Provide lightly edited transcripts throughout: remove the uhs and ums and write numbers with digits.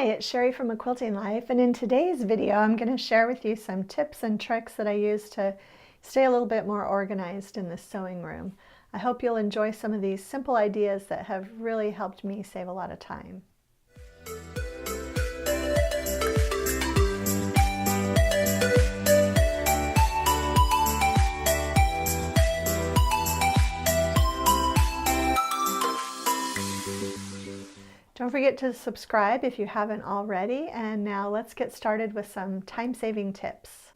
Hi, it's Sherri from A Quilting Life, and in today's video I'm going to share with you some tips and tricks that I use to stay a little bit more organized in the sewing room. I hope you'll enjoy some of these simple ideas that have really helped me save a lot of time. Don't forget to subscribe if you haven't already, and now let's get started with some time-saving tips.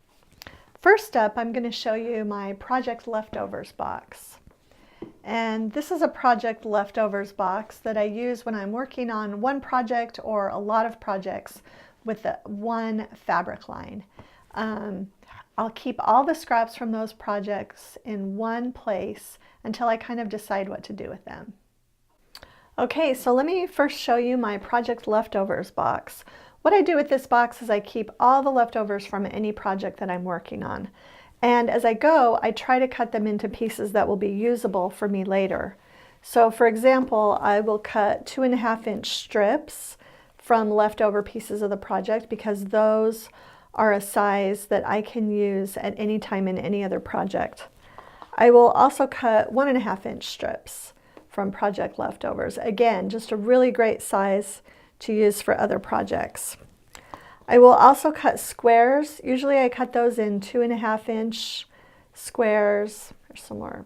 First up, I'm going to show you my project leftovers box. And this is a project leftovers box that I use when I'm working on one project or a lot of projects with one fabric line. I'll keep all the scraps from those projects in one place until I kind of decide what to do with them. Okay, so let me first show you my project leftovers box. What I do with this box is I keep all the leftovers from any project that I'm working on. And as I go, I try to cut them into pieces that will be usable for me later. So for example, I will cut 2.5-inch strips from leftover pieces of the project because those are a size that I can use at any time in any other project. I will also cut 1.5-inch strips from project leftovers. Again, just a really great size to use for other projects. I will also cut squares. Usually I cut those in 2.5-inch squares. There's some more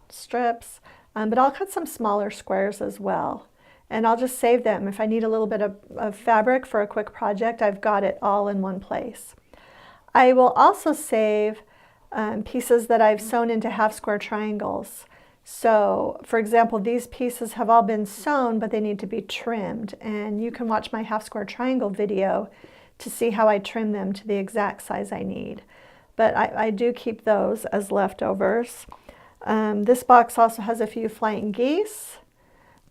strips, but I'll cut some smaller squares as well. And I'll just save them. If I need a little bit of fabric for a quick project, I've got it all in one place. I will also save pieces that I've sewn into half square triangles. So, for example, these pieces have all been sewn, but they need to be trimmed. And you can watch my half square triangle video to see how I trim them to the exact size I need. But I do keep those as leftovers. This box also has a few flying geese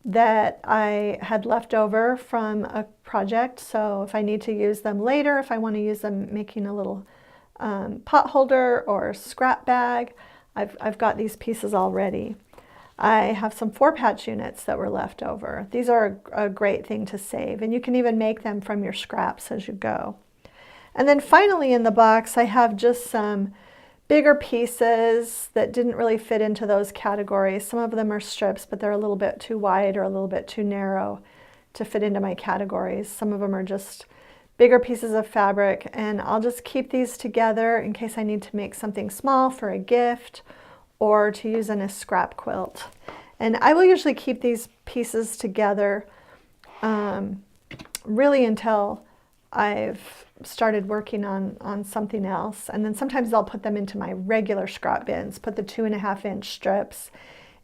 that I had left over from a project. So if I need to use them later, if I want to use them making a little pot holder or scrap bag, I've got these pieces already. I have some 4-patch units that were left over. These are a great thing to save, and you can even make them from your scraps as you go. And then finally in the box, I have just some bigger pieces that didn't really fit into those categories. Some of them are strips, but they're a little bit too wide or a little bit too narrow to fit into my categories. Some of them are just bigger pieces of fabric, and I'll just keep these together in case I need to make something small for a gift or to use in a scrap quilt. And I will usually keep these pieces together really until I've started working on something else. And then sometimes I'll put them into my regular scrap bins, put the 2.5-inch strips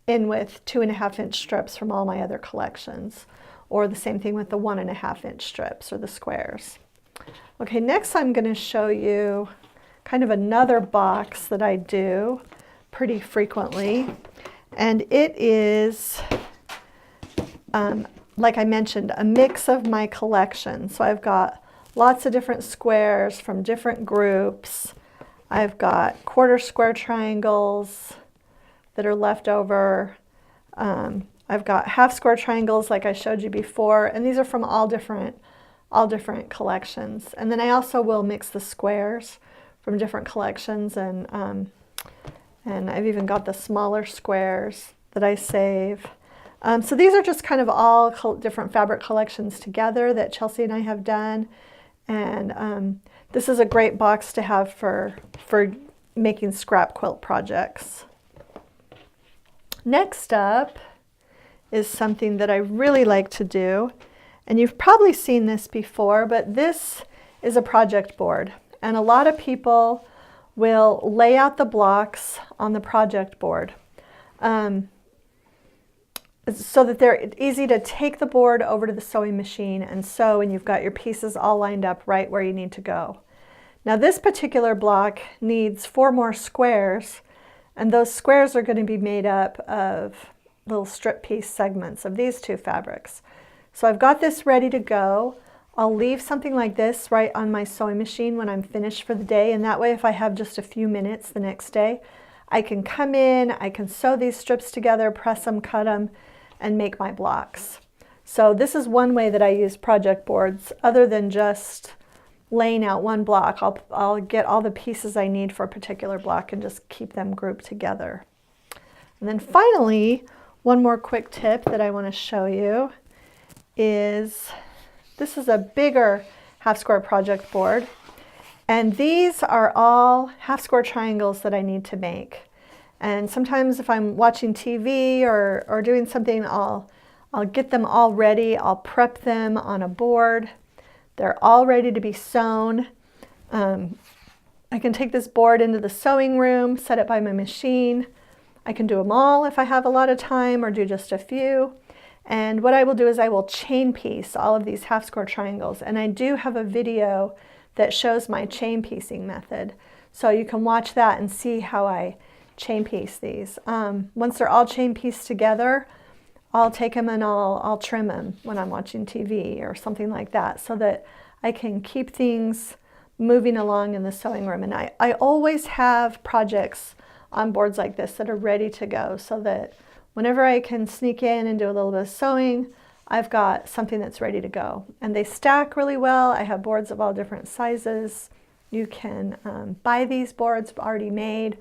in with 2.5-inch strips from all my other collections, or the same thing with the 1.5-inch strips or the squares. Okay, next I'm going to show you kind of another box that I do pretty frequently, and it is, like I mentioned, a mix of my collection. So I've got lots of different squares from different groups. I've got 1/4 square triangles that are left over. I've got half square triangles like I showed you before, and these are from all different collections. And then I also will mix the squares from different collections, and I've even got the smaller squares that I save. So these are just kind of all different fabric collections together that Chelsea and I have done. And this is a great box to have for making scrap quilt projects. Next up is something that I really like to do. And you've probably seen this before, but this is a project board. And a lot of people will lay out the blocks on the project board so that they're easy to take the board over to the sewing machine and sew, and you've got your pieces all lined up right where you need to go. Now this particular block needs 4 more squares, and those squares are going to be made up of little strip piece segments of these 2 fabrics. So I've got this ready to go. I'll leave something like this right on my sewing machine when I'm finished for the day, and that way if I have just a few minutes the next day, I can come in, I can sew these strips together, press them, cut them, and make my blocks. So this is one way that I use project boards other than just laying out one block. I'll get all the pieces I need for a particular block and just keep them grouped together. And then finally, one more quick tip that I want to show you is, this is a bigger half square project board. And these are all half square triangles that I need to make. And sometimes if I'm watching TV or doing something, I'll get them all ready. I'll prep them on a board. They're all ready to be sewn. I can take this board into the sewing room, set it by my machine. I can do them all if I have a lot of time, or do just a few. And what I will do is I will chain piece all of these half square triangles. And I do have a video that shows my chain piecing method. So you can watch that and see how I chain piece these. Once they're all chain pieced together, I'll take them and I'll trim them when I'm watching TV or something like that, so that I can keep things moving along in the sewing room. And I always have projects on boards like this that are ready to go, so that whenever I can sneak in and do a little bit of sewing, I've got something that's ready to go. And they stack really well. I have boards of all different sizes. You can buy these boards already made,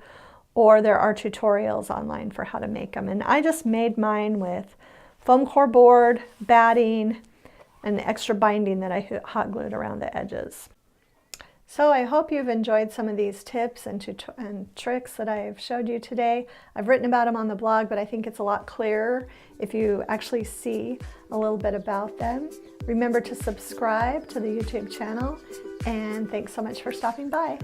or there are tutorials online for how to make them. And I just made mine with foam core board, batting, and extra binding that I hot glued around the edges. So I hope you've enjoyed some of these tips and tricks that I've showed you today. I've written about them on the blog, but I think it's a lot clearer if you actually see a little bit about them. Remember to subscribe to the YouTube channel, and thanks so much for stopping by.